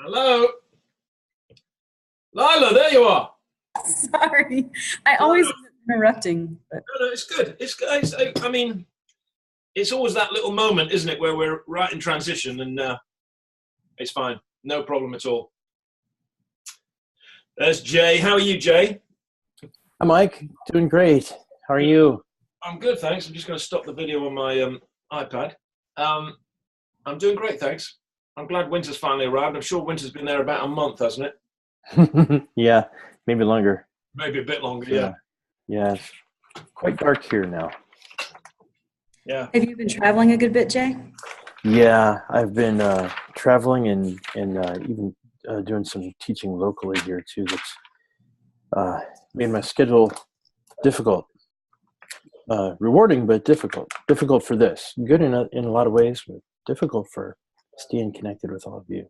Hello, Lila. There you are. Sorry, I always end up interrupting. But. No, it's good. It's good. I mean, it's always that little moment, isn't it, where we're right in transition, and it's fine. No problem at all. There's Jay. How are you, Jay? Hi, Mike. Doing great. How are you? I'm good, thanks. I'm just going to stop the video on my iPad. I'm doing great, thanks. I'm glad winter's finally arrived. I'm sure winter's been there about a month, hasn't it? Yeah, maybe longer. Maybe a bit longer, yeah. Yeah, it's quite dark here now. Yeah. Have you been traveling a good bit, Jay? Yeah, I've been traveling and even doing some teaching locally here too. That's made my schedule difficult. Rewarding, but difficult. Difficult for this. Good in a lot of ways, but difficult for staying connected with all of you.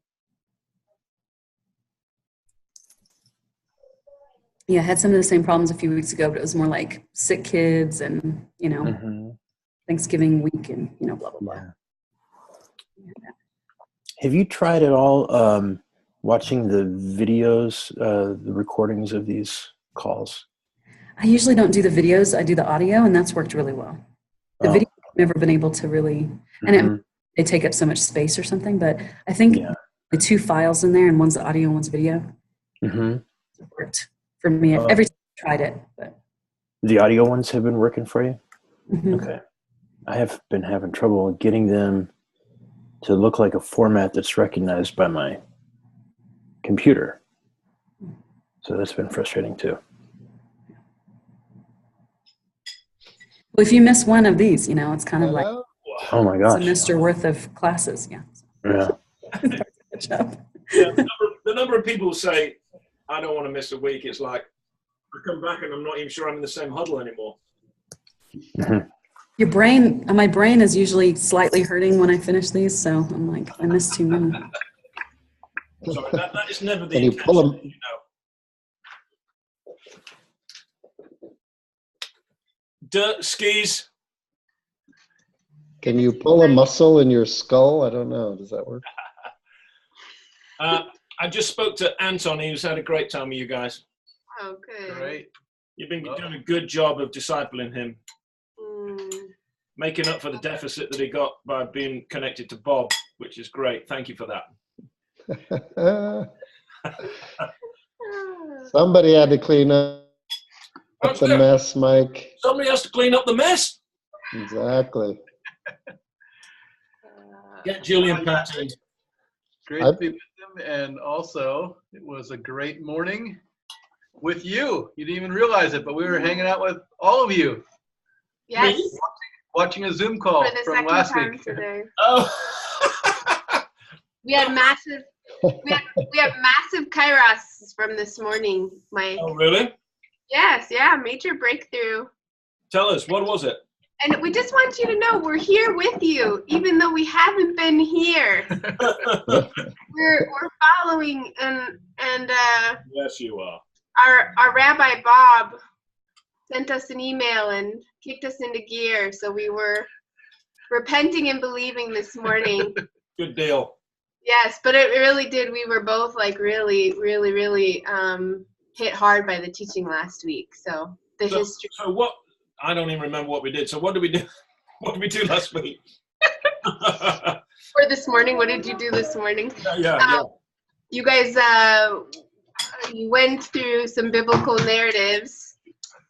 Yeah, I had some of the same problems a few weeks ago, but it was more like sick kids and, Thanksgiving week and, blah, blah, blah. Yeah. Have you tried at all watching the videos, the recordings of these calls? I usually don't do the videos. I do the audio, and that's worked really well. The video, I've never been able to really, and they take up so much space or something, but I think the two files in there, and one's audio and one's video, it worked for me every time I tried it. But the audio ones have been working for you? Mm-hmm. Okay. I have been having trouble getting them to look like a format that's recognized by my computer. So that's been frustrating too. Well, if you miss one of these, it's kind of like, oh my gosh, a semester worth of classes. Yeah. The number of people who say, I don't want to miss a week. It's like, I come back and I'm not even sure I'm in the same huddle anymore. My brain is usually slightly hurting when I finish these. So I'm like, I missed too many. Sorry, that is never the intention, Dirt skis. Can you pull a muscle in your skull? I don't know. Does that work? I just spoke to Anton. He's had a great time with you guys. Oh, good. Great. You've been doing a good job of discipling him. Making up for the deficit that he got by being connected to Bob, which is great. Thank you for that. Somebody had to clean up the mess, Mike. Somebody has to clean up the mess. Exactly. Get Julian Patton. Great to be with him, and also it was a great morning with you. You didn't even realize it, but we were hanging out with all of you. Yes. Watching a Zoom call from last week. Today. Oh. We had massive kairos from this morning, Mike. Oh, really? Yes, yeah, major breakthrough. Tell us, what was it? And we just want you to know we're here with you, even though we haven't been here. we're following and yes, you are. Our Rabbi Bob sent us an email and kicked us into gear, so we were repenting and believing this morning. Good deal. Yes, but it really did. We were both like really hit hard by the teaching last week. So the history. So what? I don't even remember what we did. So what did we do? What did we do last week? Or this morning? What did you do this morning? Yeah. You guys you went through some biblical narratives.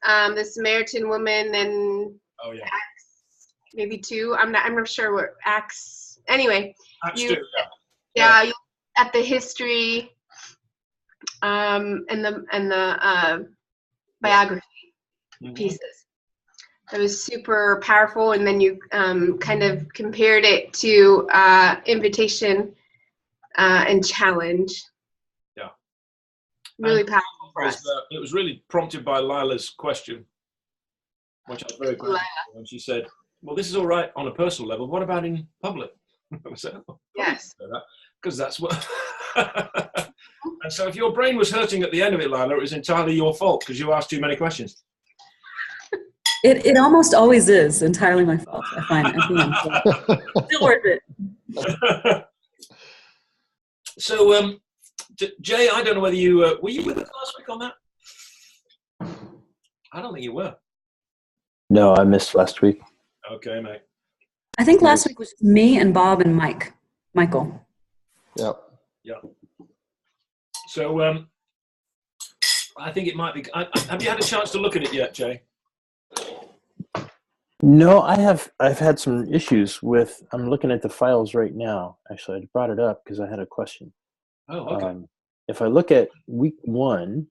The Samaritan woman and Acts, maybe 2. I'm not sure what Acts. Anyway, Acts 2, you at the history and the biography pieces. It was super powerful, and then you kind of compared it to invitation and challenge. Yeah. Really powerful for us. It was really prompted by Lila's question, which I was very grateful for, when she said, well, this is all right on a personal level. What about in public? I said, yes. Because that's what... And so if your brain was hurting at the end of it, Lila, it was entirely your fault because you asked too many questions. It almost always is entirely my fault, I find, at the end. Still worth it. So Jay, I don't know whether you were you with us last week on that? I don't think you were. No, I missed last week. Okay, mate. I think last week was me and Bob and Michael. Yep. Yeah. So I think it might be. Have you had a chance to look at it yet, Jay? No, I've had some issues with. I'm looking at the files right now. Actually, I brought it up because I had a question. Oh, okay. If I look at week 1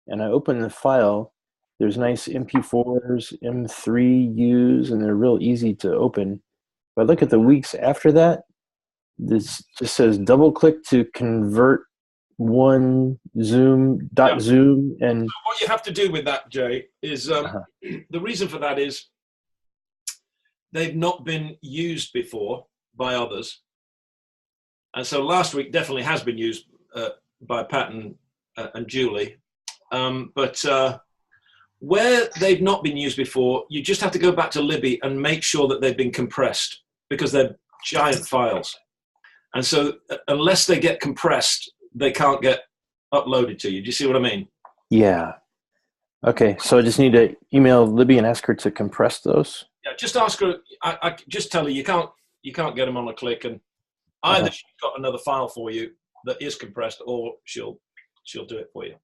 and I open the file, there's nice MP4s, M3Us, and they're real easy to open. If I look at the weeks after that, this just says double click to convert one zoom dot zoom. And so what you have to do with that, Jay, is the reason for that is they've not been used before by others. And so last week definitely has been used by Pat and Julie. But where they've not been used before, you just have to go back to Libby and make sure that they've been compressed because they're giant files. And so unless they get compressed, they can't get uploaded to you. Do you see what I mean? Yeah. Okay, so I just need to email Libby and ask her to compress those? Yeah, just ask her. I just tell her you can't get them on a click, and either she's got another file for you that is compressed, or she'll do it for you.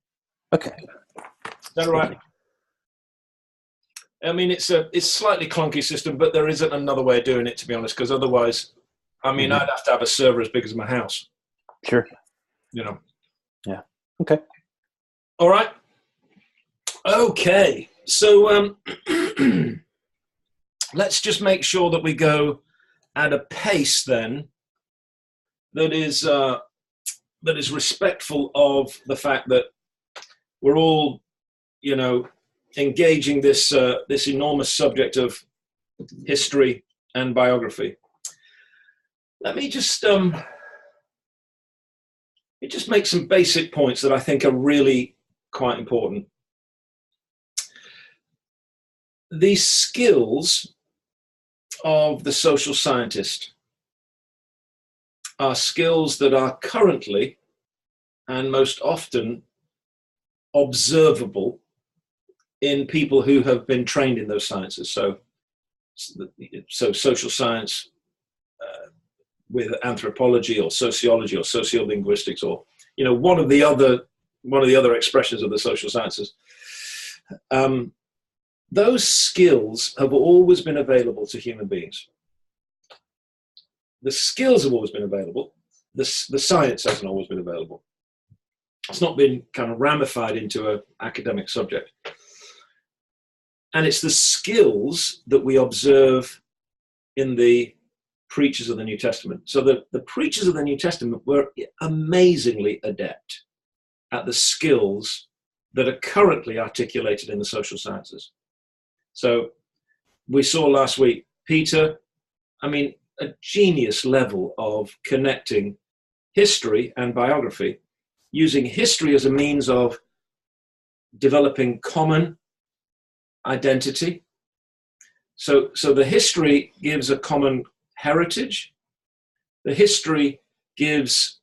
Okay. Is that right? I mean, it's a slightly clunky system, but there isn't another way of doing it, to be honest, because otherwise, I mean, I'd have to have a server as big as my house. Sure. You know. Yeah. Okay. All right. Okay. So let's just make sure that we go at a pace then that is respectful of the fact that we're all, you know, engaging this enormous subject of history and biography. Let me just make some basic points that I think are really quite important. The skills of the social scientist are skills that are currently and most often observable in people who have been trained in those sciences. So social science with anthropology or sociology or sociolinguistics, or one of the other expressions of the social sciences. Those skills have always been available to human beings. The skills have always been available. The science hasn't always been available. It's not been kind of ramified into an academic subject. And it's the skills that we observe in the preachers of the New Testament. So the preachers of the New Testament were amazingly adept at the skills that are currently articulated in the social sciences. So we saw last week, Peter, a genius level of connecting history and biography, using history as a means of developing common identity. So the history gives a common heritage. The history gives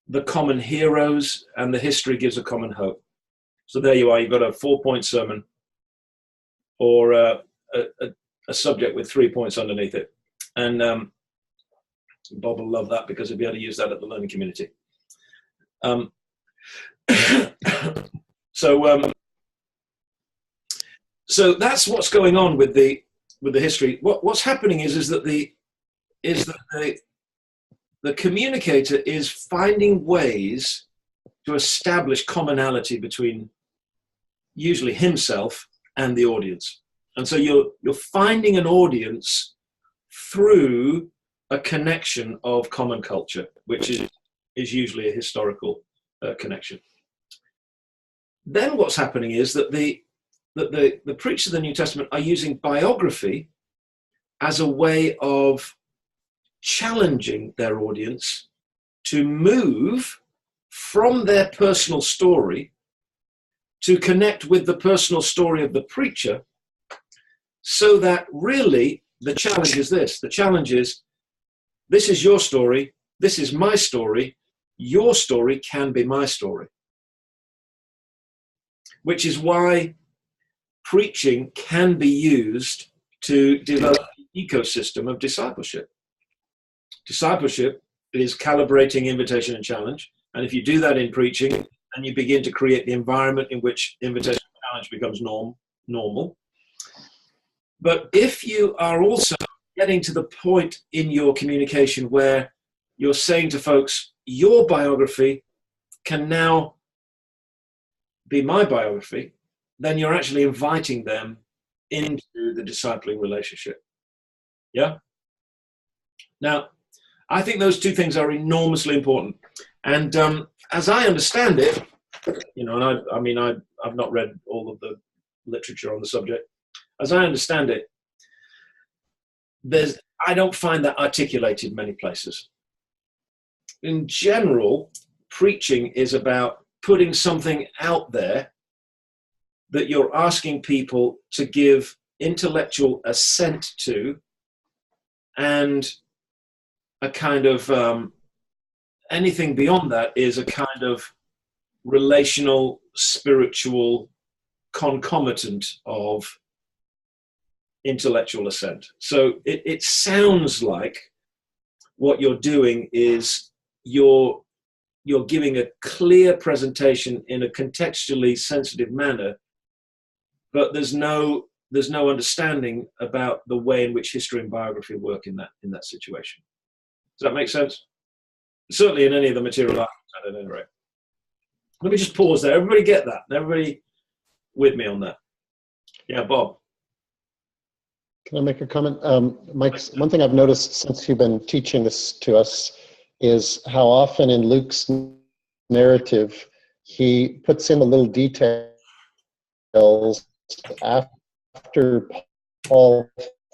the common heroes, and the history gives a common hope. So there you are, you've got a 4-point sermon, or a subject with 3 points underneath it. And Bob will love that because he'll be able to use that at the learning community. So that's what's going on with the history. What's happening is that the communicator is finding ways to establish commonality between usually himself and the audience. And so you're finding an audience through a connection of common culture, which is usually a historical connection. Then what's happening is that the preachers of the New Testament are using biography as a way of challenging their audience to move from their personal story to connect with the personal story of the preacher, so that really the challenge is this. The challenge is, this is your story, this is my story, your story can be my story. Which is why preaching can be used to develop an ecosystem of discipleship. Discipleship is calibrating invitation and challenge. And if you do that in preaching, and you begin to create the environment in which invitation and challenge becomes normal. But if you are also getting to the point in your communication where you're saying to folks, your biography can now be my biography, then you're actually inviting them into the discipling relationship. Yeah? Now, I think those two things are enormously important. And as I understand it, you know, and I mean, I've not read all of the literature on the subject. As I understand it, I don't find that articulated many places. In general, preaching is about putting something out there that you're asking people to give intellectual assent to, and a kind of anything beyond that is a kind of relational, spiritual concomitant of intellectual assent. So it sounds like what you're doing is you're giving a clear presentation in a contextually sensitive manner, but there's no understanding about the way in which history and biography work in that situation. Does that make sense? Certainly in any of the material I've had at any rate. Let me just pause there. Everybody get that? Everybody with me on that? Yeah, Bob. Can I make a comment? Mike, one thing I've noticed since you've been teaching this to us is how often in Luke's narrative, he puts in the little details after Paul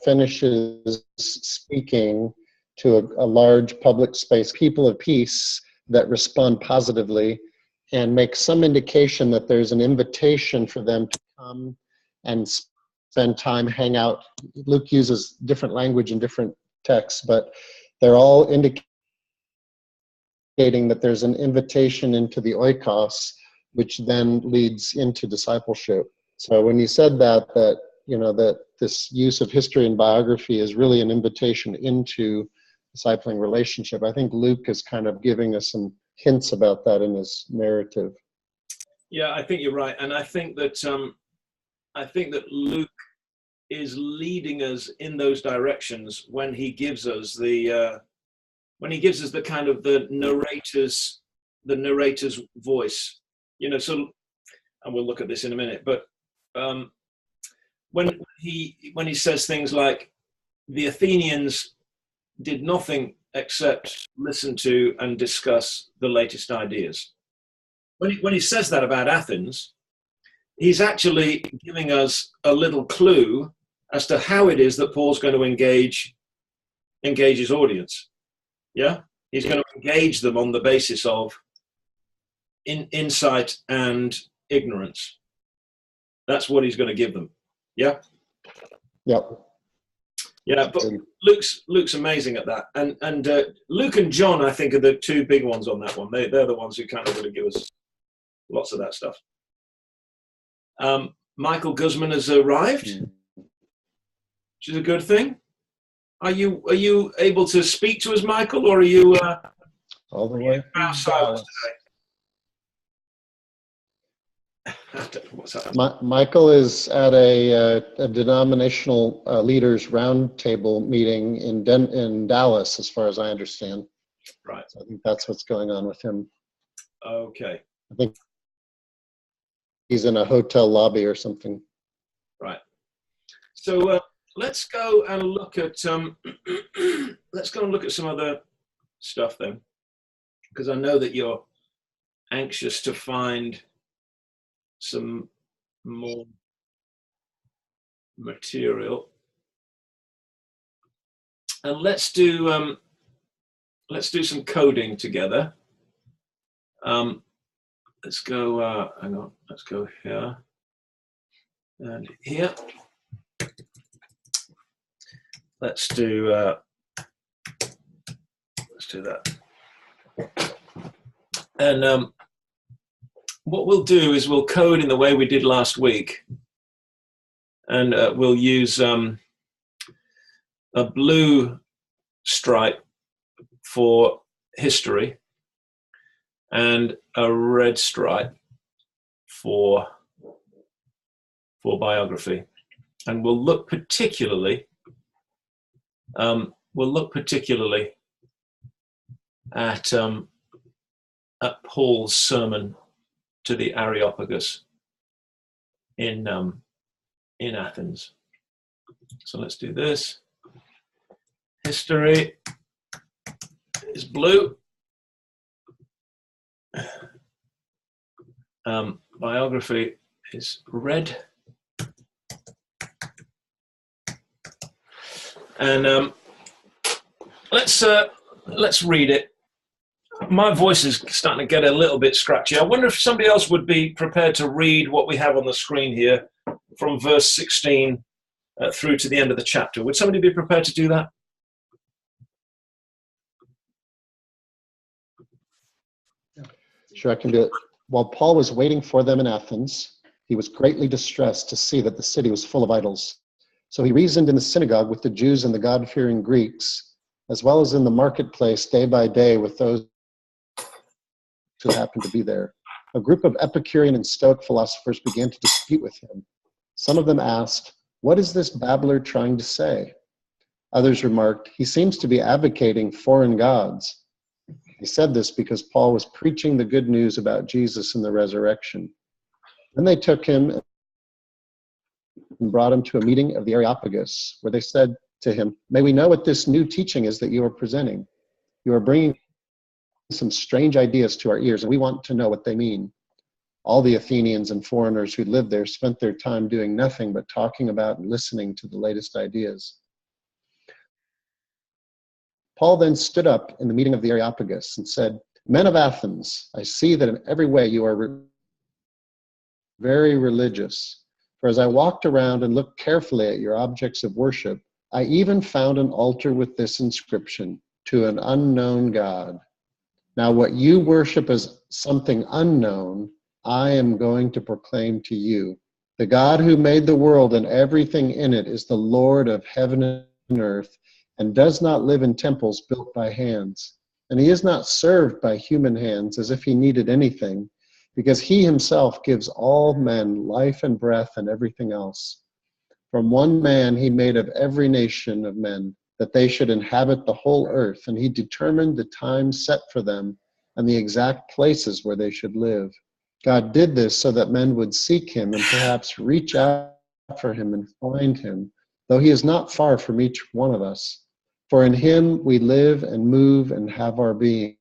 finishes speaking to a large public space, people of peace that respond positively and make some indication that there's an invitation for them to come and spend time, hang out. Luke uses different language in different texts, but they're all indicating that there's an invitation into the oikos, which then leads into discipleship. So when you said that you know, that this use of history and biography is really an invitation into discipling relationship, I think Luke is kind of giving us some hints about that in his narrative. Yeah, I think you're right, and I think that Luke is leading us in those directions when he gives us the kind of the narrator's voice. You know, so, and we'll look at this in a minute, but when he says things like the Athenians did nothing except listen to and discuss the latest ideas. When he says that about Athens, he's actually giving us a little clue as to how it is that Paul's going to engage his audience. Yeah, he's going to engage them on the basis of insight and ignorance. That's what he's going to give them. Yeah. Yep. Yeah, but Luke's amazing at that, and Luke and John, I think, are the two big ones on that one. They're the ones who kind of going to give us lots of that stuff. Michael Guzman has arrived, which is a good thing. Are you able to speak to us, Michael, or are you all the way outside today? Michael is at a denominational leaders roundtable meeting in Dallas, as far as I understand. Right. So I think that's what's going on with him. Okay. I think he's in a hotel lobby or something. Right. So let's go and look at some other stuff then, because I know that you're anxious to find some more material, and let's do some coding together. Let's go. Hang on. Let's go here and here. Let's do that. And what we'll do is we'll code in the way we did last week, and we'll use a blue stripe for history and a red stripe for biography. And we'll look particularly at Paul's sermon to the Areopagus in Athens. So let's do this. History is blue. Biography is red. And let's read it. My voice is starting to get a little bit scratchy. I wonder if somebody else would be prepared to read what we have on the screen here from verse 16 through to the end of the chapter. Would somebody be prepared to do that? Sure, I can do it. While Paul was waiting for them in Athens, he was greatly distressed to see that the city was full of idols. So he reasoned in the synagogue with the Jews and the God-fearing Greeks, as well as in the marketplace day by day with those who happened to be there. A group of Epicurean and Stoic philosophers began to dispute with him. Some of them asked, "What is this babbler trying to say?" Others remarked, "He seems to be advocating foreign gods." He said this because Paul was preaching the good news about Jesus and the resurrection. Then they took him and brought him to a meeting of the Areopagus, where they said to him, "May we know what this new teaching is that you are presenting? You are bringing some strange ideas to our ears, and we want to know what they mean." All the Athenians and foreigners who lived there spent their time doing nothing but talking about and listening to the latest ideas. Paul then stood up in the meeting of the Areopagus and said, "Men of Athens, I see that in every way you are very religious. For as I walked around and looked carefully at your objects of worship, I even found an altar with this inscription, 'To an unknown God.' Now what you worship as something unknown, I am going to proclaim to you. The God who made the world and everything in it is the Lord of heaven and earth, and does not live in temples built by hands. And he is not served by human hands as if he needed anything, because he himself gives all men life and breath and everything else. From one man he made of every nation of men, that they should inhabit the whole earth, and he determined the time set for them and the exact places where they should live. God did this so that men would seek him and perhaps reach out for him and find him, though he is not far from each one of us. For in him we live and move and have our being.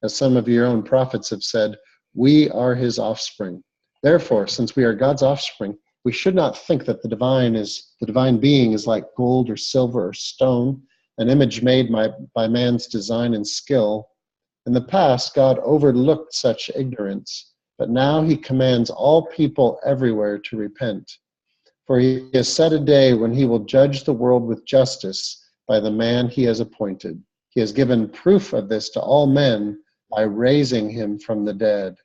As some of your own prophets have said, we are his offspring. Therefore, since we are God's offspring, we should not think that the divine being is like gold or silver or stone, an image made by man's design and skill. In the past, God overlooked such ignorance, but now he commands all people everywhere to repent. For he has set a day when he will judge the world with justice by the man he has appointed. He has given proof of this to all men by raising him from the dead.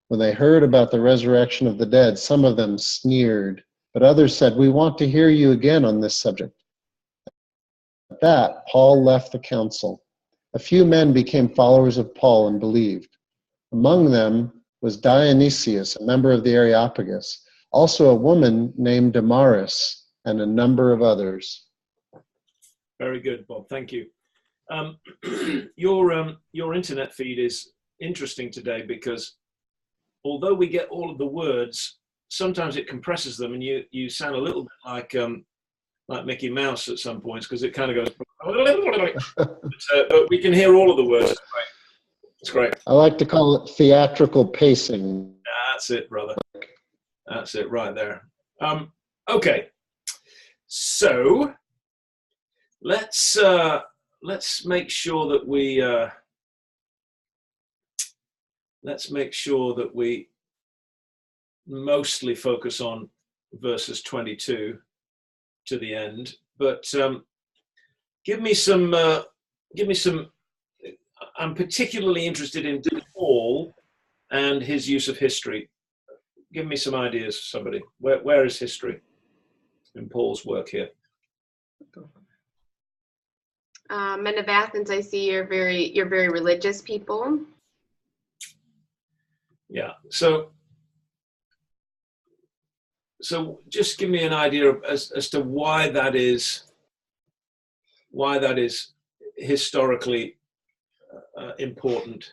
When they heard about the resurrection of the dead, some of them sneered, but others said, "We want to hear you again on this subject." At that, Paul left the council. A few men became followers of Paul and believed. Among them was Dionysius, a member of the Areopagus, also a woman named Damaris, and a number of others. Very good, Bob. Thank you. Your internet feed is interesting today because although we get all of the words, sometimes it compresses them, and you sound a little bit like Mickey Mouse at some points because it kind of goes. But we can hear all of the words. It's great. I like to call it theatrical pacing. That's it, brother. That's it right there. Okay, so let's make sure that we mostly focus on verses 22 to the end. But give me some. I'm particularly interested in Paul and his use of history. Give me some ideas, somebody. Where is history in Paul's work here? Men of Athens, I see you're very religious people. Yeah. So just give me an idea as to why that is historically important.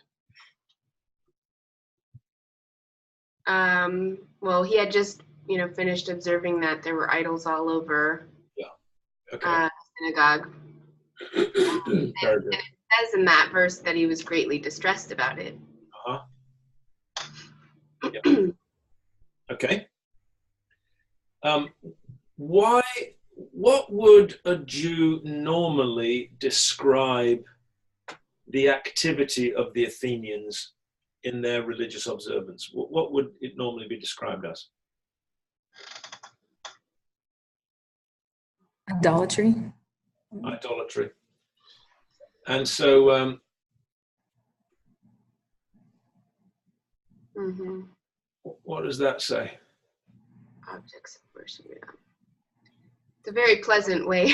Well, he had just finished observing that there were idols all over. Yeah. Okay. Synagogue. Very good. And it says in that verse that he was greatly distressed about it. Yeah. Okay. What would a Jew normally describe the activity of the Athenians in their religious observance? What would it normally be described as? Idolatry. Idolatry. And so what does that say? Objects of worship. Yeah. It's a very pleasant way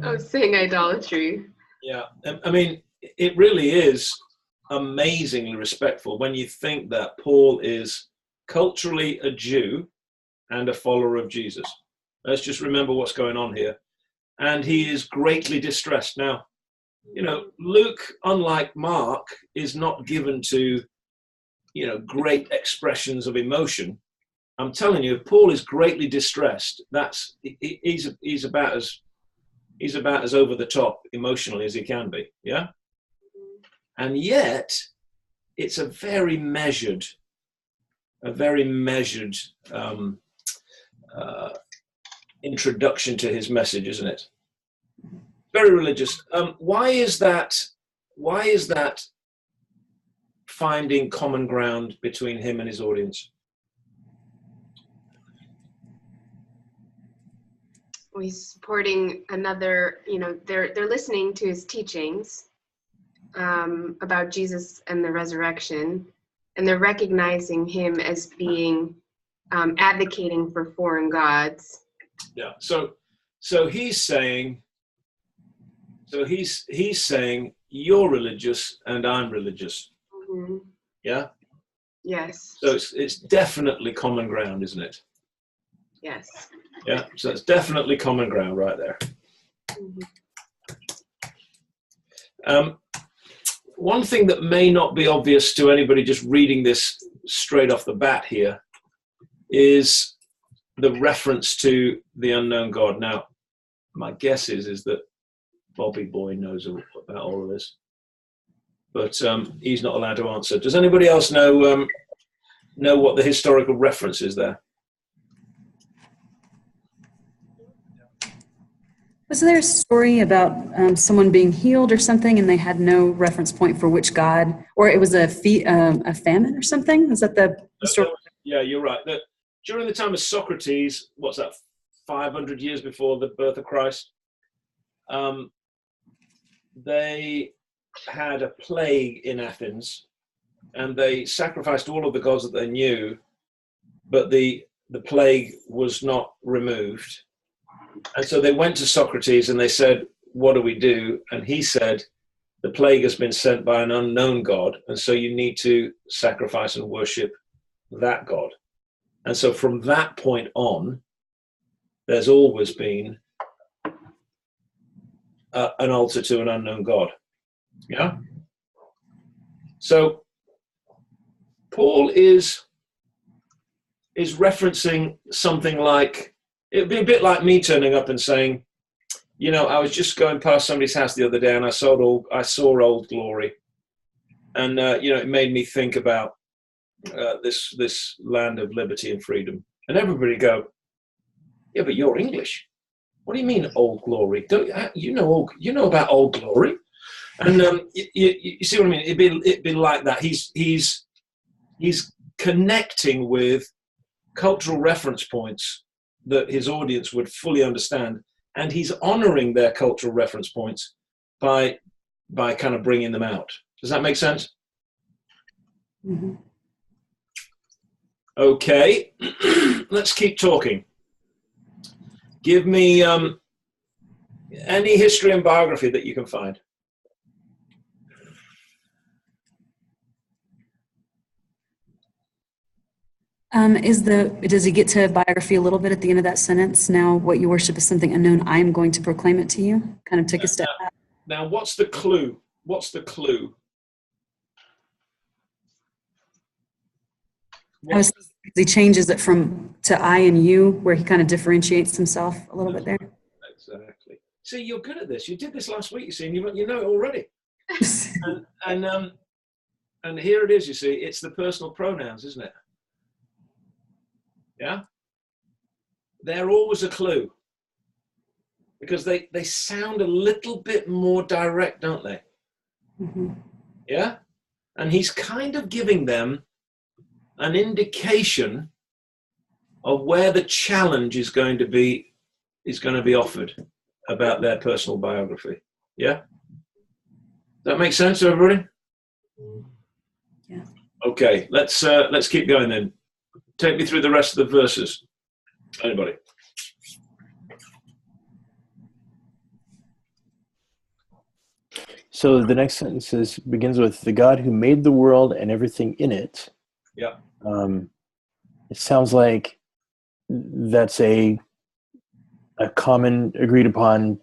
of saying idolatry. Yeah, I mean, it really is amazingly respectful when you think that Paul is culturally a Jew and a follower of Jesus. Let's just remember what's going on here. And he is greatly distressed. Now, Luke, unlike Mark, is not given to, great expressions of emotion. I'm telling you, if Paul is greatly distressed, he's about as over the top emotionally as he can be. Yeah. And yet it's a very measured introduction to his message, isn't it? Very religious. Why is that finding common ground between him and his audience? He's supporting another, they're listening to his teachings about Jesus and the resurrection, and they're recognizing him as being advocating for foreign gods. Yeah. So he's saying you're religious and I'm religious. Mm-hmm. Yeah. Yes. So it's definitely common ground, isn't it? Yes. Yeah. So it's definitely common ground right there. Mm-hmm. One thing that may not be obvious to anybody just reading this straight off the bat here is the reference to the unknown God. Now, my guess is that Bobby Boy knows about all of this, but he's not allowed to answer. Does anybody else know what the historical reference is there? Was there a story about someone being healed or something, and they had no reference point for which god, or it was a famine or something? Is that the story? Yeah, you're right. During the time of Socrates, what's that, 500 years before the birth of Christ, they had a plague in Athens, and they sacrificed all of the gods that they knew, but the plague was not removed. And so they went to Socrates and they said, what do we do? And he said, the plague has been sent by an unknown God, and so you need to sacrifice and worship that God. And so from that point on, there's always been an altar to an unknown God. Yeah? So Paul is referencing something like, it'd be a bit like me turning up and saying, I was just going past somebody's house the other day and I saw Old Glory. And, it made me think about this land of liberty and freedom. And everybody go, yeah, but you're English. What do you mean Old Glory? Don't you know about Old Glory? And you see what I mean? It'd be like that. He's connecting with cultural reference points that his audience would fully understand, and he's honoring their cultural reference points by by kind of bringing them out. Does that make sense? Mm-hmm. Okay, let's keep talking. Give me any history and biography that you can find. Does he get to biography a little bit at the end of that sentence? Now what you worship is something unknown. I am going to proclaim it to you. Kind of take a step back. Now, what's the clue? What's the clue? He changes it from to I and you, where he kind of differentiates himself a little bit there. Exactly. See, you're good at this. You did this last week, you see, and you know it already. and here it is, you see, it's the personal pronouns, isn't it? Yeah? They're always a clue. Because they sound a little bit more direct, don't they? Mm-hmm. Yeah? And he's kind of giving them an indication of where the challenge is going to be offered about their personal biography. Yeah? Does that make sense to everybody? Yeah. Okay, let's keep going then. Take me through the rest of the verses. Anybody? So the next sentence begins with the God who made the world and everything in it. Yeah. It sounds like that's a common agreed upon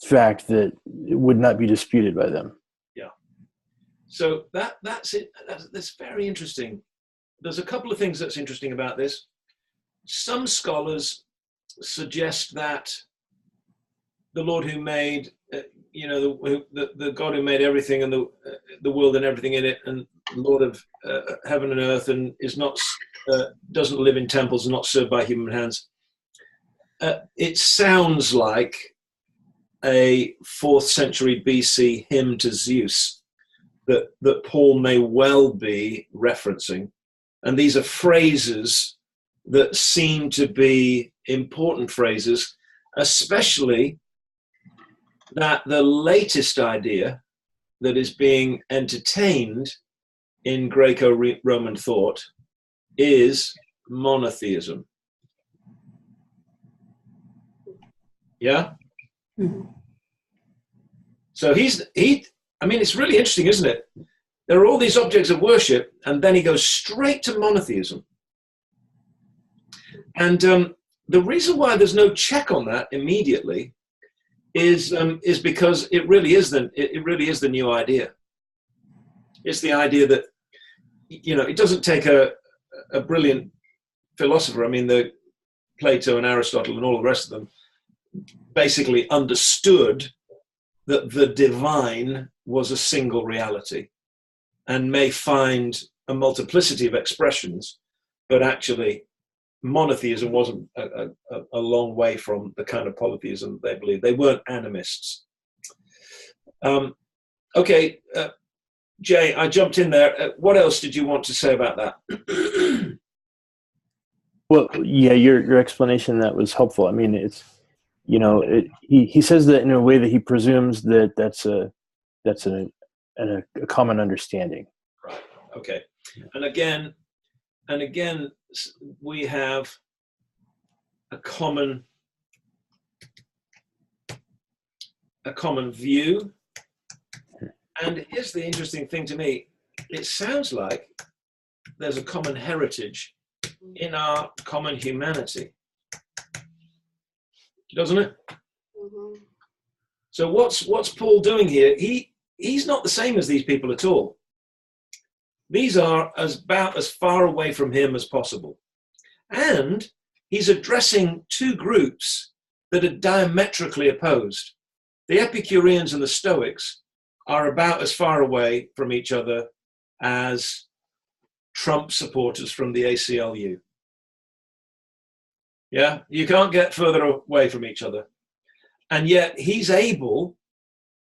fact that would not be disputed by them. Yeah. So that's it. That's very interesting. There's a couple of things that's interesting about this. Some scholars suggest that the Lord who made, the God who made everything and the world and everything in it, and Lord of heaven and earth, and is not doesn't live in temples and not served by human hands. It sounds like a 4th century BC hymn to Zeus that Paul may well be referencing. And these are phrases that seem to be important phrases, especially that the latest idea that is being entertained in Greco-Roman thought is monotheism. Yeah? Mm-hmm. So it's really interesting, isn't it? There are all these objects of worship, and then he goes straight to monotheism. And the reason why there's no check on that immediately is because it really is the new idea. It's the idea that, it doesn't take a brilliant philosopher. I mean, the Plato and Aristotle and all the rest of them basically understood that the divine was a single reality and may find a multiplicity of expressions, but actually monotheism wasn't a long way from the kind of polytheism they believed. They weren't animists. Okay, Jay, I jumped in there. What else did you want to say about that? Well, yeah, your explanation that was helpful. I mean, it's he says that in a way that he presumes that that's a common understanding. Right. Okay. And again, we have a common view. And here's the interesting thing to me. It sounds like there's a common heritage in our common humanity. Doesn't it? Mm-hmm. So what's Paul doing here? He's not the same as these people at all. These are about as far away from him as possible. And he's addressing two groups that are diametrically opposed. The Epicureans and the Stoics are about as far away from each other as Trump supporters from the ACLU. Yeah, you can't get further away from each other. And yet he's able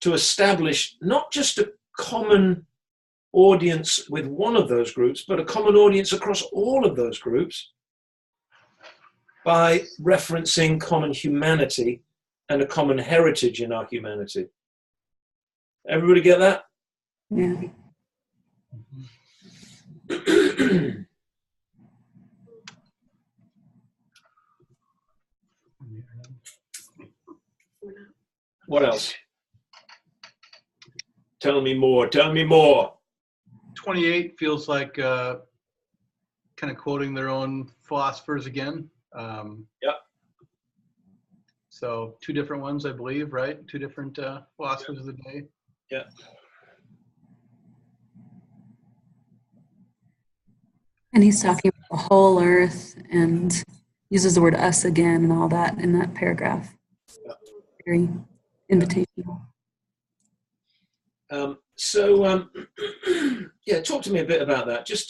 to establish not just a common audience with one of those groups, but a common audience across all of those groups by referencing common humanity and a common heritage in our humanity. Everybody get that? Yeah. What else? Tell me more. Tell me more. 28 feels like kind of quoting their own philosophers again. Yep. So 2 different ones, I believe, right? 2 different philosophers of the day. Yeah. And he's talking about the whole earth and uses the word us again and all that in that paragraph. Very invitational. Yeah, talk to me a bit about that. Just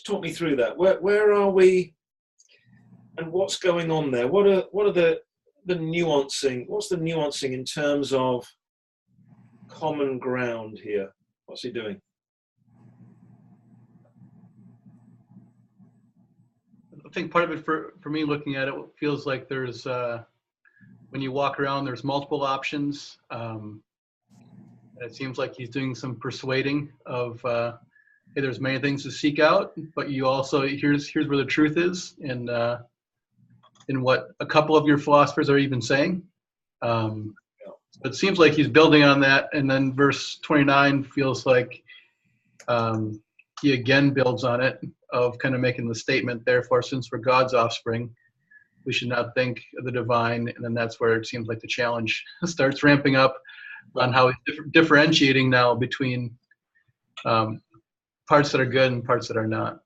talk me through that. Where are we, and what's going on there? What are the nuancing? What's the nuancing in terms of common ground here? What's he doing? I think part of it for me looking at it feels like there's when you walk around, there's multiple options. It seems like he's doing some persuading of, hey, there's many things to seek out, but you also, here's where the truth is in what a couple of your philosophers are even saying. It seems like he's building on that, and then verse 29 feels like he again builds on it, of kind of making the statement, therefore, since we're God's offspring, we should not think of the divine. And then that's where it seems like the challenge starts ramping up on how he's differentiating now between parts that are good and parts that are not.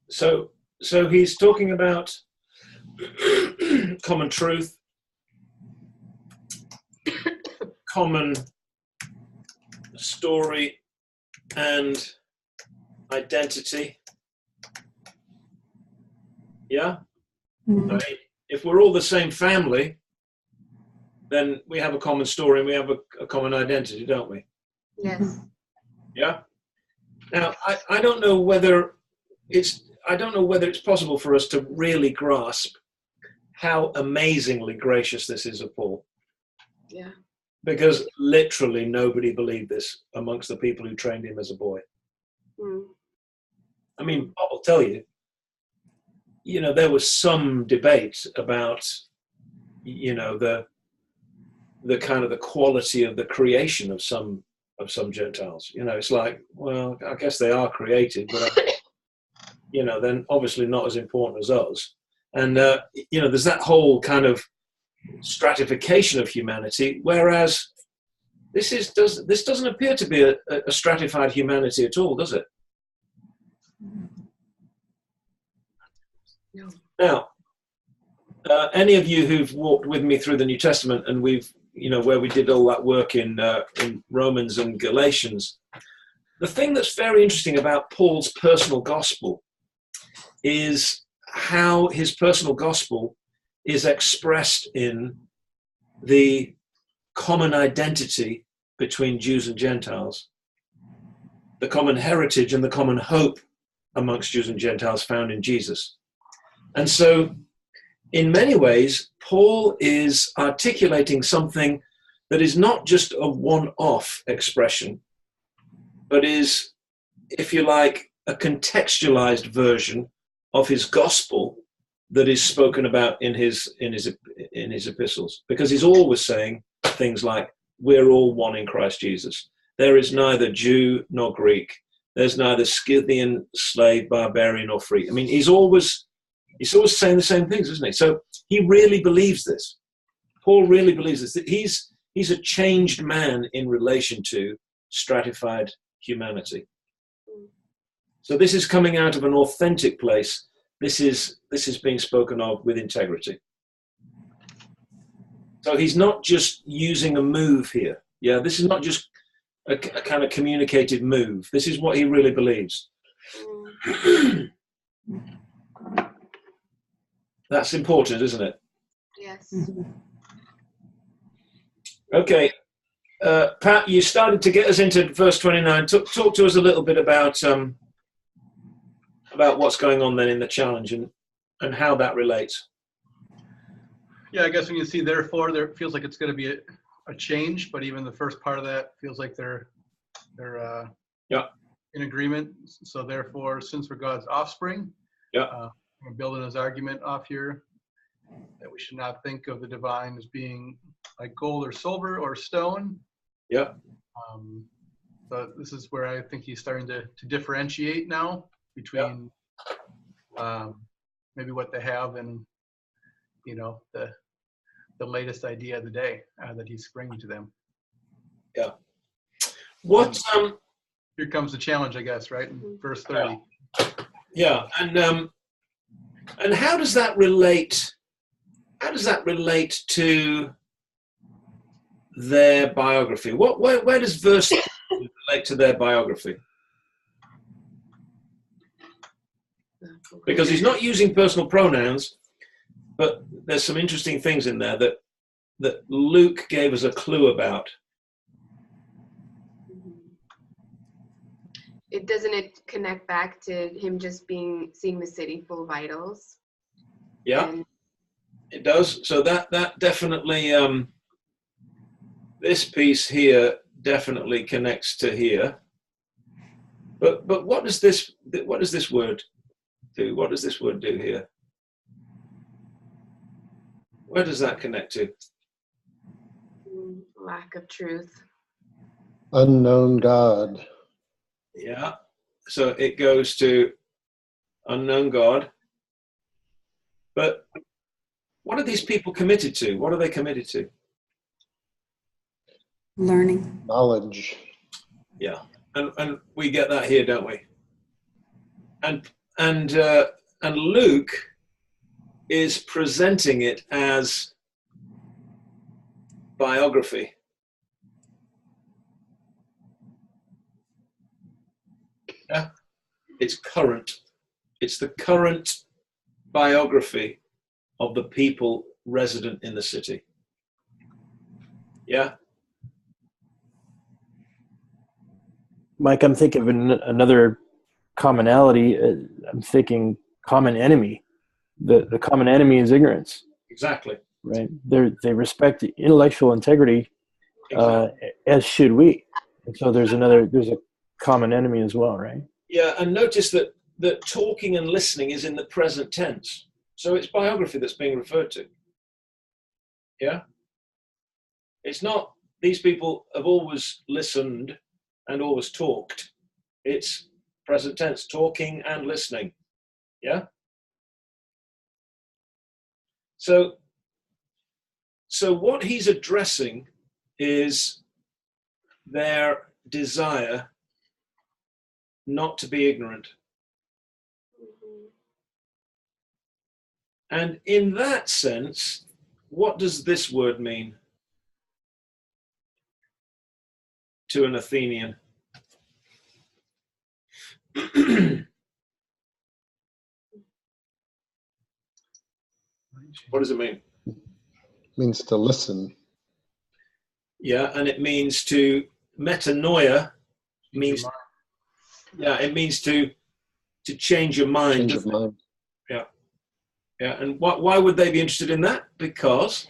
So he's talking about common truth, common story, and identity. Yeah? Mm-hmm. I mean, if we're all the same family, then we have a common story and we have a common identity, don't we? Yes. Yeah? Now, I don't know whether it's possible for us to really grasp how amazingly gracious this is of Paul. Yeah. Because literally nobody believed this amongst the people who trained him as a boy. Mm. I mean, I'll tell you, there was some debate about, the kind of the quality of the creation of some Gentiles. It's like, well, I guess they are created, but then obviously not as important as us. And there's that whole kind of stratification of humanity, whereas this doesn't appear to be a stratified humanity at all, does it? No. Now, any of you who've walked with me through the New Testament, and we've, where we did all that work in Romans and Galatians, the thing that's very interesting about Paul's personal gospel is how his personal gospel is expressed in the common identity between Jews and Gentiles, the common heritage and the common hope amongst Jews and Gentiles found in Jesus. And so, in many ways, Paul is articulating something that is not just a one-off expression, but is, if you like, a contextualized version of his gospel that is spoken about in his epistles. Because he's always saying things like, we're all one in Christ Jesus. There is neither Jew nor Greek. There's neither Scythian, slave, barbarian, or free. I mean, he's always saying the same things, isn't he? So he really believes this. Paul really believes this. That he's a changed man in relation to stratified humanity. So this is coming out of an authentic place. This is being spoken of with integrity. So he's not just using a move here. Yeah, this is not just a kind of communicated move. This is what he really believes. That's important, isn't it? Yes. Okay. Pat, you started to get us into verse 29. Talk to us a little bit about what's going on then in the challenge and how that relates. Yeah, I guess when you see therefore, there feels like it's going to be a a change, but even the first part of that feels like they're Yeah. in agreement. So therefore, since we're God's offspring, Yeah. we're building his argument off here that we should not think of the divine as being like gold or silver or stone. Yeah. So this is where I think he's starting to differentiate now between maybe what they have and, you know, the latest idea of the day that he's bringing to them. Yeah. What? Here comes the challenge, I guess, right? In verse 30. Yeah, and how does that relate? How does that relate to their biography? Where does verse relate to their biography? Because he's not using personal pronouns, but there's some interesting things in there that Luke gave us a clue about. Doesn't it connect back to him just seeing the city full of idols? Yeah, it does. So that definitely, this piece here definitely connects to here. But what does this word do? What does this word do here? Where does that connect to? Lack of truth. Unknown God. Yeah. So it goes to unknown God. But what are these people committed to? What are they committed to? Learning. Knowledge. Yeah. And we get that here, don't we? And Luke is presenting it as biography. Yeah. It's current. It's the current biography of the people resident in the city. Yeah. Mike, I'm thinking of another commonality. I'm thinking common enemy. The common enemy is ignorance. Exactly. Right. They respect intellectual integrity, Exactly. As should we. And so there's a common enemy as well, right? Yeah, and notice that talking and listening is in the present tense. So it's biography that's being referred to. Yeah? It's not these people have always listened and always talked. It's present tense, talking and listening. Yeah? So what he's addressing is their desire not to be ignorant. And in that sense, what does this word mean to an Athenian? What does it mean? Means to listen. Yeah, and it means to metanoia means it means to change your mind. Change of mind. Yeah. Yeah, and why would they be interested in that? Because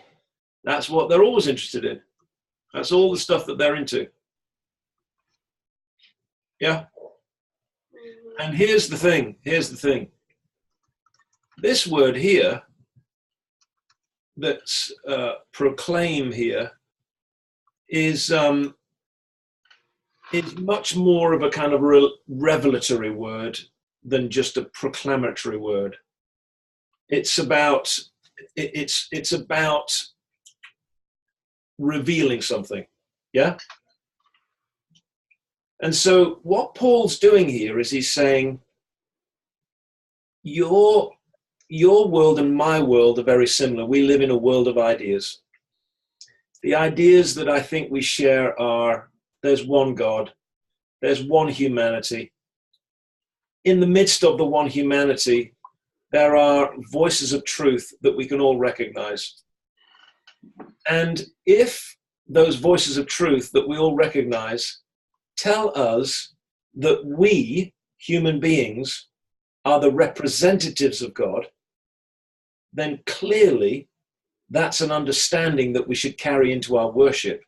that's what they're always interested in. That's all the stuff that they're into. Yeah. And here's the thing. This word here that's proclaim here is much more of a kind of revelatory word than just a proclamatory word. It's about revealing something. Yeah. And so what Paul's doing here is he's saying your world and my world are very similar. We live in a world of ideas. The ideas that I think we share are there's one God, there's one humanity. In the midst of the one humanity, there are voices of truth that we can all recognize. And if those voices of truth that we all recognize tell us that we, human beings, are the representatives of God, then clearly that's an understanding that we should carry into our worship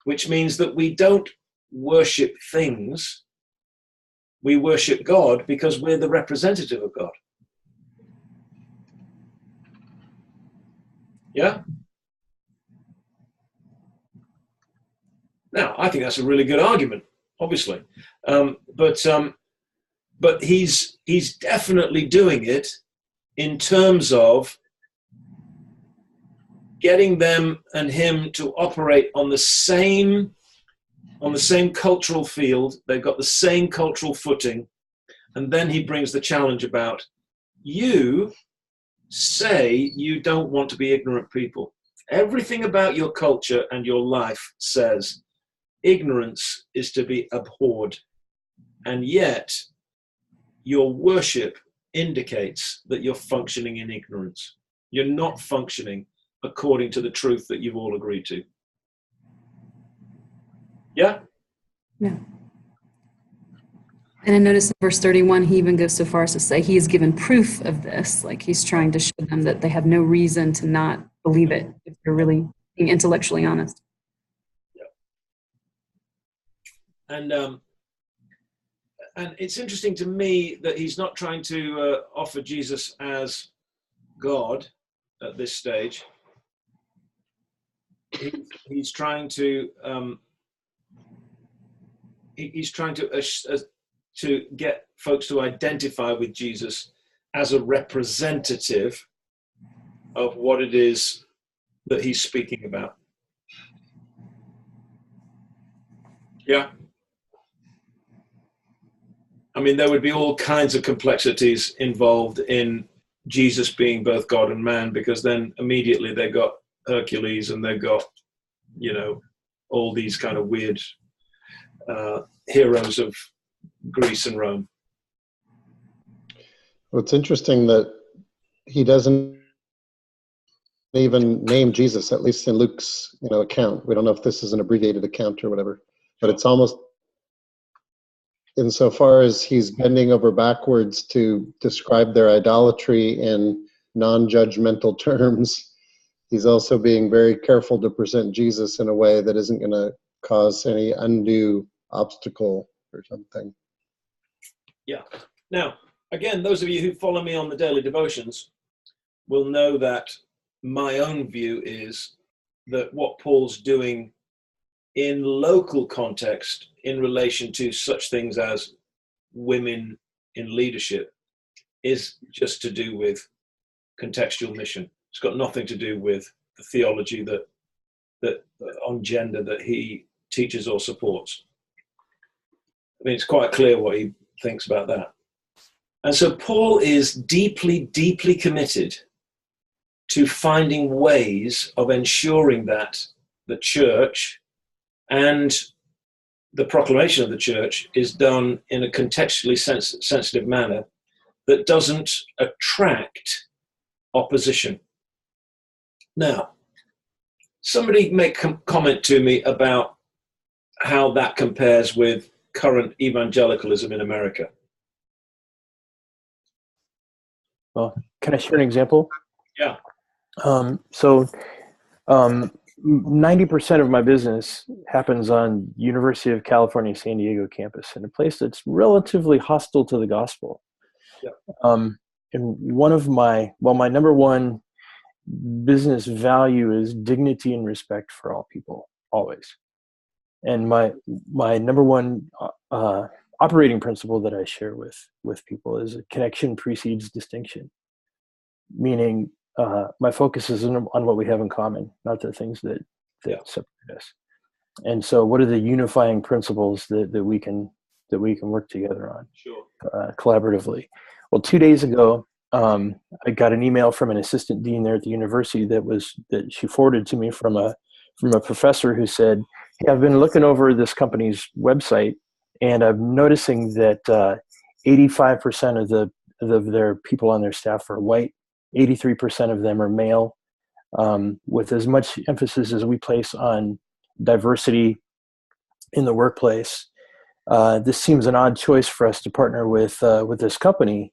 which means that we don't worship things. We worship God because we're the representative of God. Yeah? Now, I think that's a really good argument, obviously. But he's definitely doing it in terms of getting them and him to operate on the same cultural field. They've got the same cultural footing. And then he brings the challenge about, you say you don't want to be ignorant people. Everything about your culture and your life says ignorance is to be abhorred. And yet your worship indicates that you're functioning in ignorance. You're not functioning according to the truth that you've all agreed to. Yeah? Yeah. And I notice in verse 31, he even goes so far as to say he has given proof of this. Like he's trying to show them that they have no reason to not believe it if they're really being intellectually honest. Yeah. And it's interesting to me that he's not trying to offer Jesus as God at this stage. He's trying to to get folks to identify with Jesus as a representative of what it is that he's speaking about. Yeah. I mean, there would be all kinds of complexities involved in Jesus being both God and man, because then immediately they got Hercules and they've got, all these kind of weird heroes of Greece and Rome. Well, it's interesting that he doesn't even name Jesus, at least in Luke's account. We don't know if this is an abbreviated account or whatever, but it's almost, insofar as he's bending over backwards to describe their idolatry in non-judgmental terms, he's also being very careful to present Jesus in a way that isn't going to cause any undue obstacle or something. Yeah. Now, again, those of you who follow me on the daily devotions will know that my own view is that what Paul's doing in local context in relation to such things as women in leadership is just to do with contextual mission. It's got nothing to do with the theology that on gender that he teaches or supports. I mean, it's quite clear what he thinks about that. And so Paul is deeply, deeply committed to finding ways of ensuring that the church and the proclamation of the church is done in a contextually sensitive manner that doesn't attract opposition. Now, somebody may comment to me about how that compares with current evangelicalism in America. Well, can I share an example? Yeah. 90% of my business happens on University of California, San Diego campus, in a place that's relatively hostile to the gospel. Yeah. And my number one business value is dignity and respect for all people, always. And my number one operating principle that I share with people is connection precedes distinction, meaning my focus is on what we have in common, not the things that separate us. And so what are the unifying principles that we can work together on collaboratively? Well, 2 days ago, I got an email from an assistant dean there at the university that she forwarded to me from a professor who said, "Hey, I've been looking over this company's website, and I'm noticing that 85% of their people on their staff are white, 83% of them are male, with as much emphasis as we place on diversity in the workplace. This seems an odd choice for us to partner with this company,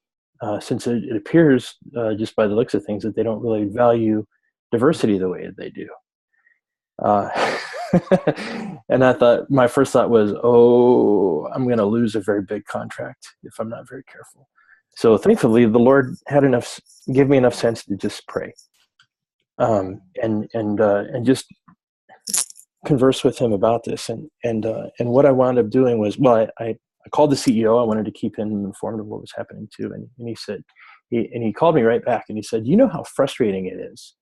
since it appears, just by the looks of things, that they don't really value diversity the way that they do." And I thought, my first thought was, oh, I'm going to lose a very big contract if I'm not very careful. So thankfully, the Lord gave me enough sense to just pray, and just converse with him about this. And what I wound up doing was, well, I called the CEO. I wanted to keep him informed of what was happening too. And he said, he called me right back, and he said, you know how frustrating it is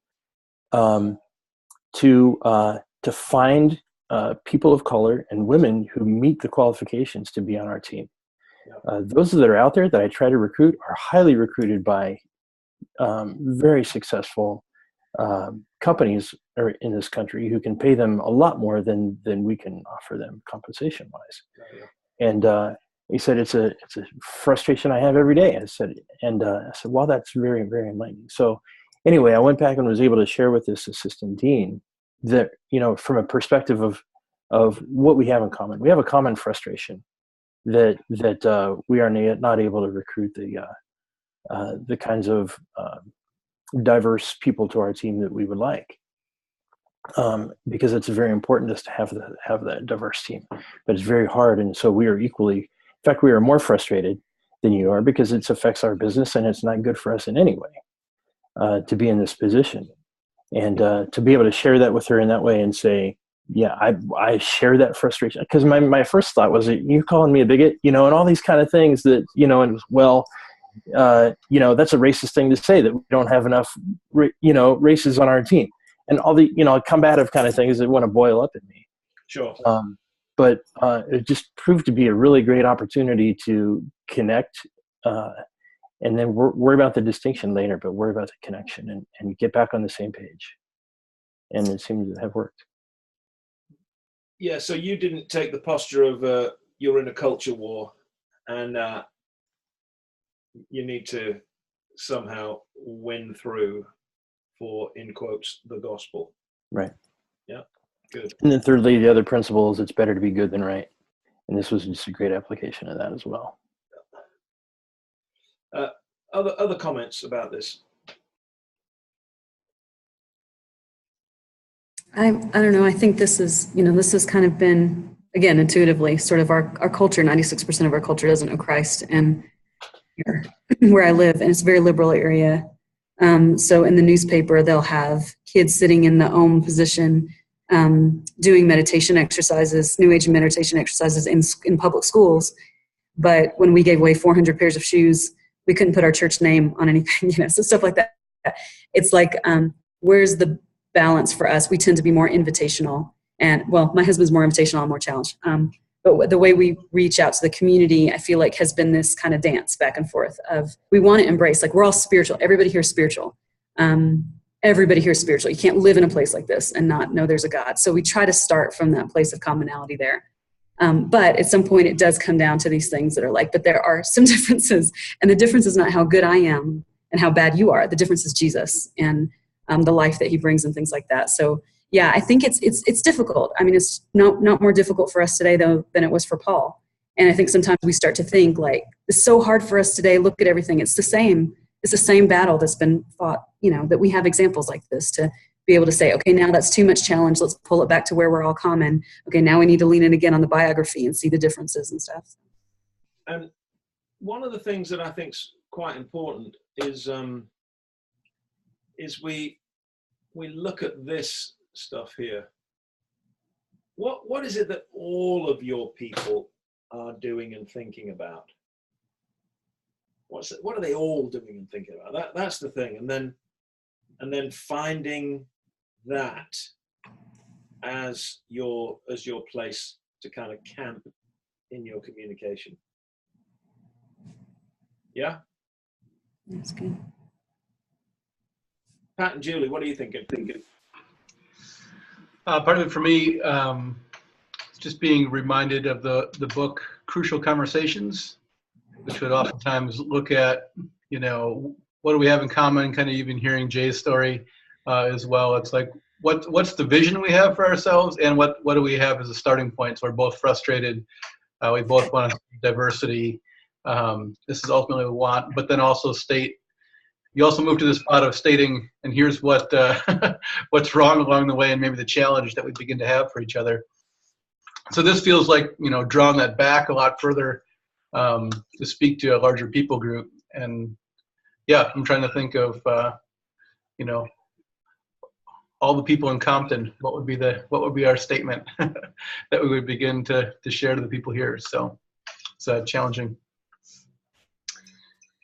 to find people of color and women who meet the qualifications to be on our team. Those that are out there that I try to recruit are highly recruited by very successful companies in this country who can pay them a lot more than we can offer them compensation wise. And he said, it's a frustration I have every day. I said, well, that's very, very enlightening. So anyway, I went back and was able to share with this assistant dean that, from a perspective of what we have in common. We have a common frustration that we are not able to recruit the kinds of diverse people to our team that we would like, because it's very important just to have that diverse team. But it's very hard, and so we are equally. In fact, we are more frustrated than you are because it affects our business, and it's not good for us in any way to be in this position. And to be able to share that with her in that way and say, yeah, I share that frustration, because my first thought was, you calling me a bigot, and all these kind of things that, and it was, well, that's a racist thing to say, that we don't have enough, races on our team, and all the, combative kind of things that want to boil up in me. Sure. But it just proved to be a really great opportunity to connect, and then worry about the distinction later, but worry about the connection and get back on the same page. And it seemed to have worked. Yeah, so you didn't take the posture of you're in a culture war and you need to somehow win through for, in quotes, the gospel. Right. Yeah, good. And then thirdly, the other principle is it's better to be good than right. And this was just a great application of that as well. Other comments about this? I don't know. I think this is, this has kind of been, again, intuitively sort of our culture. 96% of our culture doesn't know Christ, and here, where I live, and it's a very liberal area. So in the newspaper, they'll have kids sitting in the Om position, doing meditation exercises, New Age meditation exercises in public schools. But when we gave away 400 pairs of shoes, we couldn't put our church name on anything, so stuff like that. It's like, where's the balance for us? We tend to be more invitational, and well, my husband's more invitational, I'm more challenged. But the way we reach out to the community, I feel like, has been this kind of dance back and forth of, we want to embrace, like, we're all spiritual. Everybody here is spiritual. Everybody here is spiritual. You can't live in a place like this and not know there's a God. So we try to start from that place of commonality there. But at some point it does come down to these things that are like, but there are some differences, and the difference is not how good I am and how bad you are. The difference is Jesus and the life that he brings and things like that. So yeah, I think it's difficult. I mean, it's not more difficult for us today though than it was for Paul. And I think sometimes we start to think like, it's so hard for us today. Look at everything. It's the same battle that's been fought, that we have examples like this to be able to say, okay, now that's too much challenge. Let's pull it back to where we're all common. Okay, now we need to lean in again on the biography and see the differences and stuff. And one of the things that I think is quite important is we look at this stuff here. What is it that all of your people are doing and thinking about? What are they all doing and thinking about? That's the thing. And then finding that as your place to kind of camp in your communication. Yeah? That's good. Pat and Julie, what are you thinking? Part of it for me, just being reminded of the book Crucial Conversations, which would oftentimes look at, what do we have in common, kind of even hearing Jay's story as well. It's like, what's the vision we have for ourselves, and what do we have as a starting point? So we're both frustrated. We both want diversity. This is ultimately what we want, but then also state, you also move to the spot of stating, and here's what what's wrong along the way, and maybe the challenge that we begin to have for each other. So this feels like, you know, drawing that back a lot further to speak to a larger people group. And yeah, I'm trying to think of, you know, all the people in Compton. What would be our statement that we would begin to share to the people here? So it's challenging.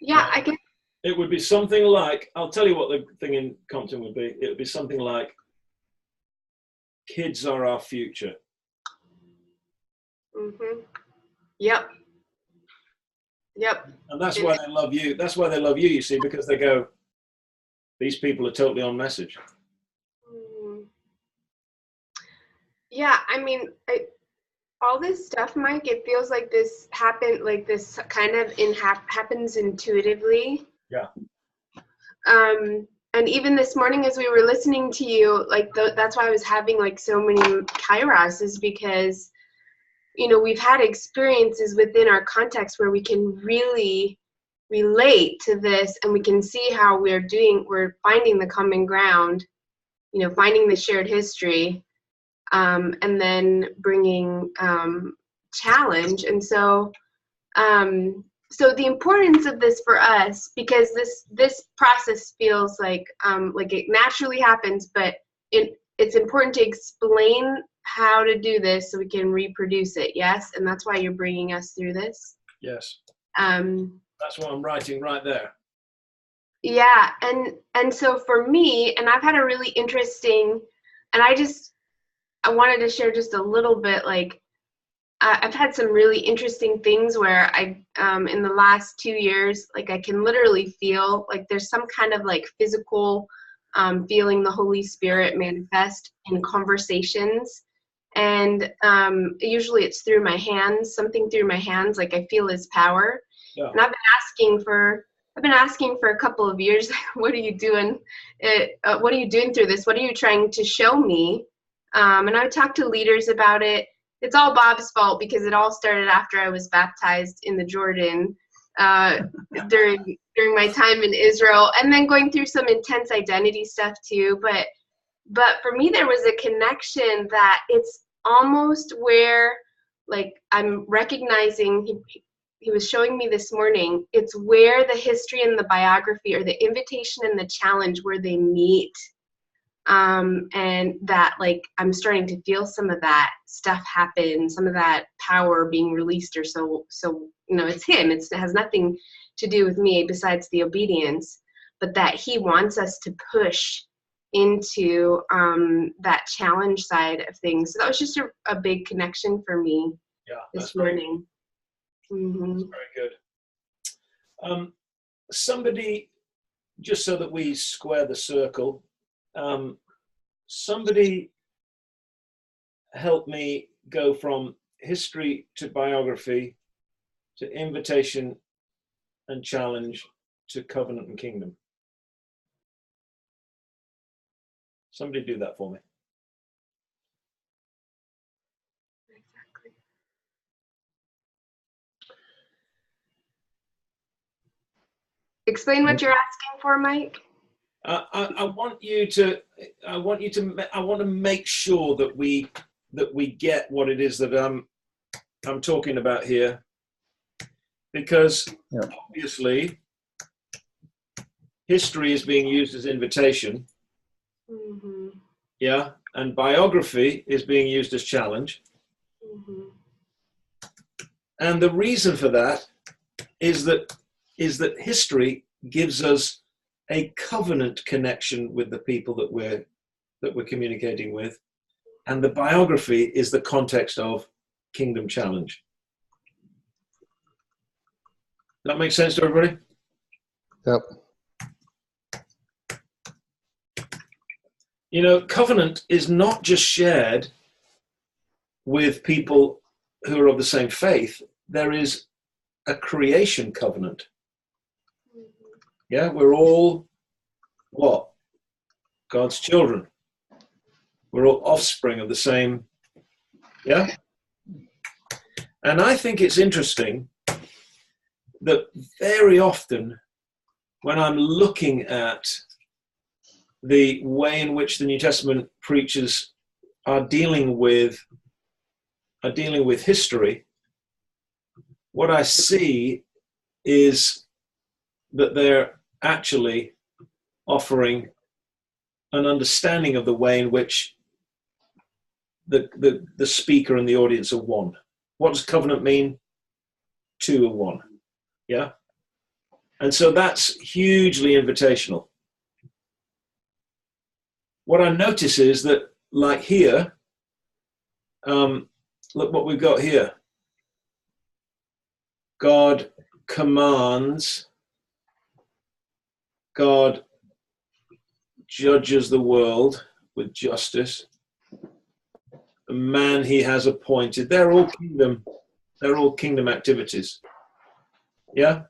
Yeah, I guess it would be something like, I'll tell you what the thing in Compton would be. It would be something like, kids are our future. Mm-hmm. Yep. Yep. And that's why they love you. That's why they love you, you see, because they go, these people are totally on message. Yeah, I mean, all this stuff, Mike, it feels like this happened, like this kind of happens intuitively. Yeah. And even this morning as we were listening to you, like that's why I was having like so many kairos, is because, you know, we've had experiences within our context where we can really relate to this, and we can see how we're finding the common ground, you know, finding the shared history, and then bringing challenge. And so so the importance of this for us, because this process feels like it naturally happens, but it's important to explain how to do this so we can reproduce it. Yes, and that's why you're bringing us through this. Yes. That's what I'm writing right there. Yeah, and so for me, and I've had a really interesting, and I wanted to share just a little bit, like I've had some really interesting things where in the last 2 years, like I can literally feel like there's some kind of like physical feeling the Holy Spirit manifest in conversations. And usually it's through my hands, something through my hands, like I feel his power. Yeah. And I've been asking for a couple of years, what are you doing? What are you doing through this? What are you trying to show me? And I would talk to leaders about it. It's all Bob's fault because it all started after I was baptized in the Jordan during my time in Israel, and then going through some intense identity stuff too. But for me, there was a connection that it's almost where, like, I'm recognizing, he was showing me this morning, it's where the history and the biography, or the invitation and the challenge, where they meet. And that, like, I'm starting to feel some of that stuff happen, some of that power being released, or so, you know, it's him. It has nothing to do with me besides the obedience, but that he wants us to push into that challenge side of things. So that was just a big connection for me this morning. Mm-hmm. That's very good. Somebody, just so that we square the circle, somebody help me go from history to biography to invitation and challenge to covenant and kingdom. Somebody do that for me. Exactly. Explain what you're asking for, Mike. I want to make sure that we get what it is that I'm talking about here, because obviously history is being used as invitation, and biography is being used as challenge, and the reason for that is that history gives us a covenant connection with the people that we're communicating with, and the biography is the context of kingdom challenge. Does that make sense to everybody? Yep. You know, covenant is not just shared with people who are of the same faith. There is a creation covenant. Yeah, we're all what? God's children. We're all offspring of the same, yeah? And I think it's interesting that very often when I'm looking at the way in which the New Testament preachers are dealing with history, what I see is that they're actually offering an understanding of the way in which the speaker and the audience are one. What does covenant mean? Two are one. Yeah? And so that's hugely invitational. What I notice is that, like here, look what we've got here. God commands, God judges the world with justice. The man he has appointed, they're all kingdom activities. Yeah?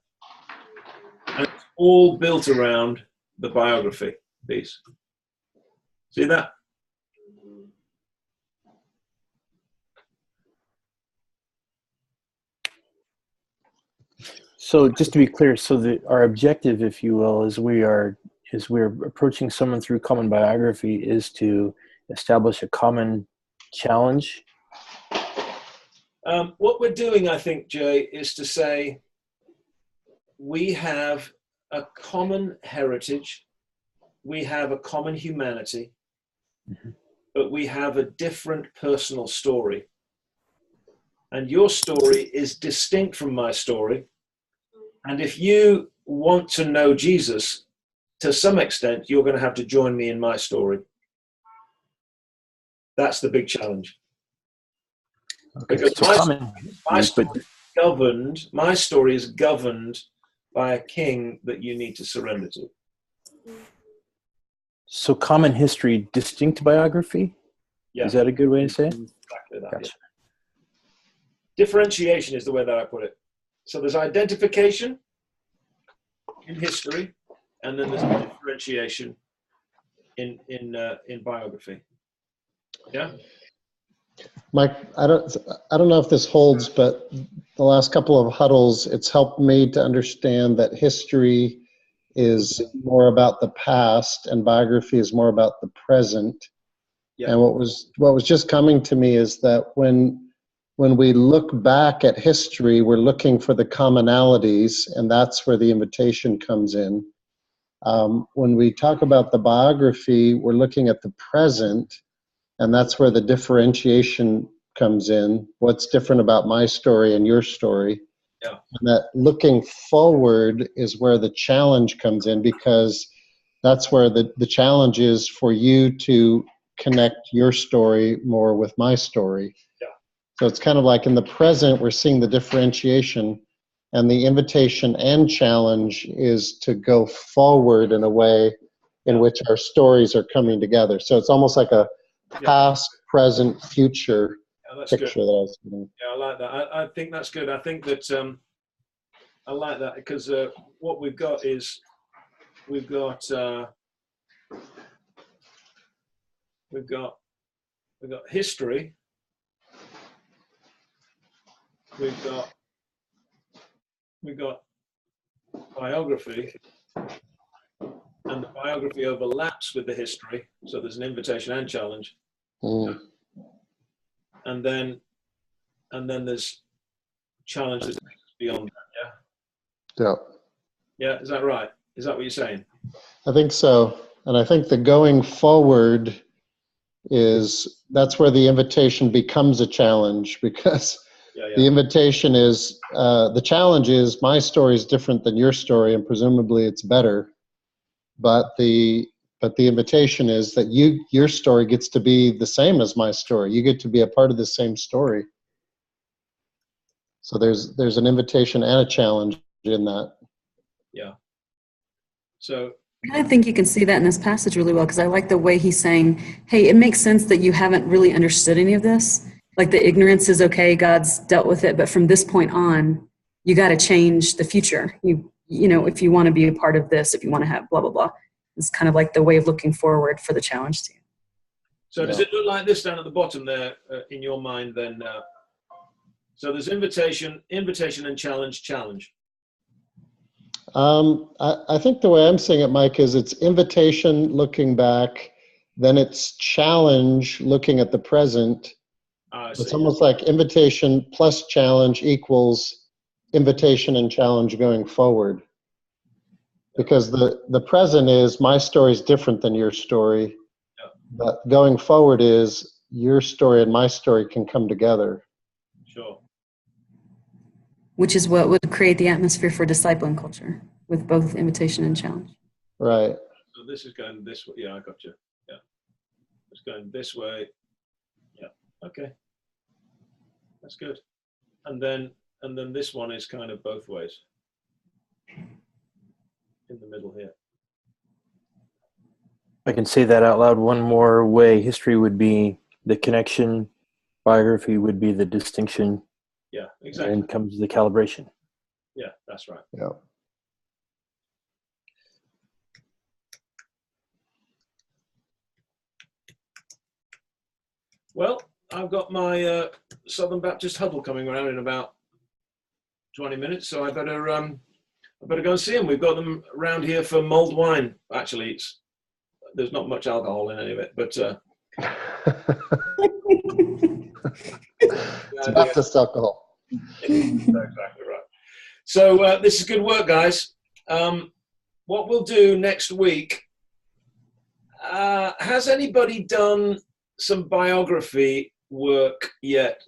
And it's all built around the biography piece. See that? So just to be clear, so our objective, if you will, is we're approaching someone through common biography is to establish a common challenge. What we're doing, I think, Jay, is to say we have a common heritage, we have a common humanity, but we have a different personal story. And your story is distinct from my story. And if you want to know Jesus, to some extent, you're going to have to join me in my story. That's the big challenge. Okay, because so my story is governed by a king that you need to surrender to. So common history, distinct biography? Yeah. Is that a good way to say it? Exactly that. Gotcha. Yeah. Differentiation is the way that I put it. So there's identification in history, and then there's differentiation in biography. Yeah. Mike, I don't know if this holds, but the last couple of huddles, it's helped me to understand that history is more about the past and biography is more about the present. Yeah. And what was just coming to me is that when we look back at history, we're looking for the commonalities, and that's where the invitation comes in. When we talk about the biography, we're looking at the present, and that's where the differentiation comes in. What's different about my story and your story? Yeah. And that looking forward is where the challenge comes in, because that's where the challenge is for you to connect your story more with my story. Yeah. So it's kind of like in the present, we're seeing the differentiation, and the invitation and challenge is to go forward in a way in which our stories are coming together. So it's almost like a past, present, future picture good. that I was getting. Yeah, I like that. I think that's good. I think that I like that because what we've got is we've got history. We've got biography, and the biography overlaps with the history. So there's an invitation and challenge. Mm. And then there's challenges beyond that. Yeah. Yeah. Yeah. Is that right? Is that what you're saying? I think so. And I think the going forward that's where the invitation becomes a challenge, because the invitation is, the challenge is my story is different than your story, and presumably it's better. But the invitation is that your story gets to be the same as my story. You get to be a part of the same story. So there's an invitation and a challenge in that. Yeah. So I think you can see that in this passage really well, because I like the way he's saying, hey, it makes sense that you haven't really understood any of this. Like the ignorance is okay, God's dealt with it, but from this point on, you got to change the future. You know, if you want to be a part of this, if you want to have blah, blah, blah. It's kind of like the way of looking forward for the challenge to you. So does it look like this down at the bottom there in your mind then? So there's invitation and challenge. I think the way I'm seeing it, Mike, is it's invitation looking back, then it's challenge looking at the present. It's almost like invitation plus challenge equals invitation and challenge going forward. Because the present is my story is different than your story, but going forward is your story and my story can come together. Sure. Which is what would create the atmosphere for discipling culture with both invitation and challenge. Right. So this is going this way. Yeah, I got you. Yeah. It's going this way. Yeah. Okay. That's good. And then this one is kind of both ways. In the middle here. I can say that out loud one more way. History would be the connection, biography would be the distinction. Yeah, exactly. And comes the calibration. Yeah, that's right. Yeah. Well, I've got my Southern Baptist Huddle coming around in about 20 minutes, so I better go and see them. We've got them around here for mulled wine. Actually, there's not much alcohol in any of it, but it's Baptist alcohol. Exactly right. So this is good work, guys. What we'll do next week, has anybody done some biography work yet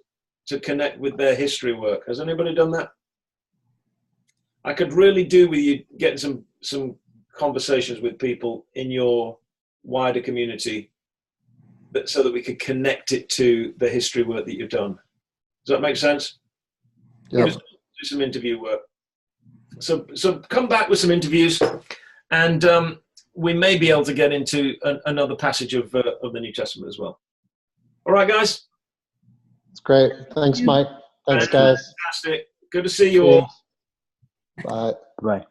to connect with their history work? Has anybody done that? I could really do with you getting some conversations with people in your wider community so that we could connect it to the history work that you've done. Does that make sense? Yep. Just do some interview work. So come back with some interviews, and we may be able to get into another passage of the New Testament as well. All right, guys? It's great. Thanks, Mike. Thanks, guys. Fantastic. Good to see you all. Bye. Bye.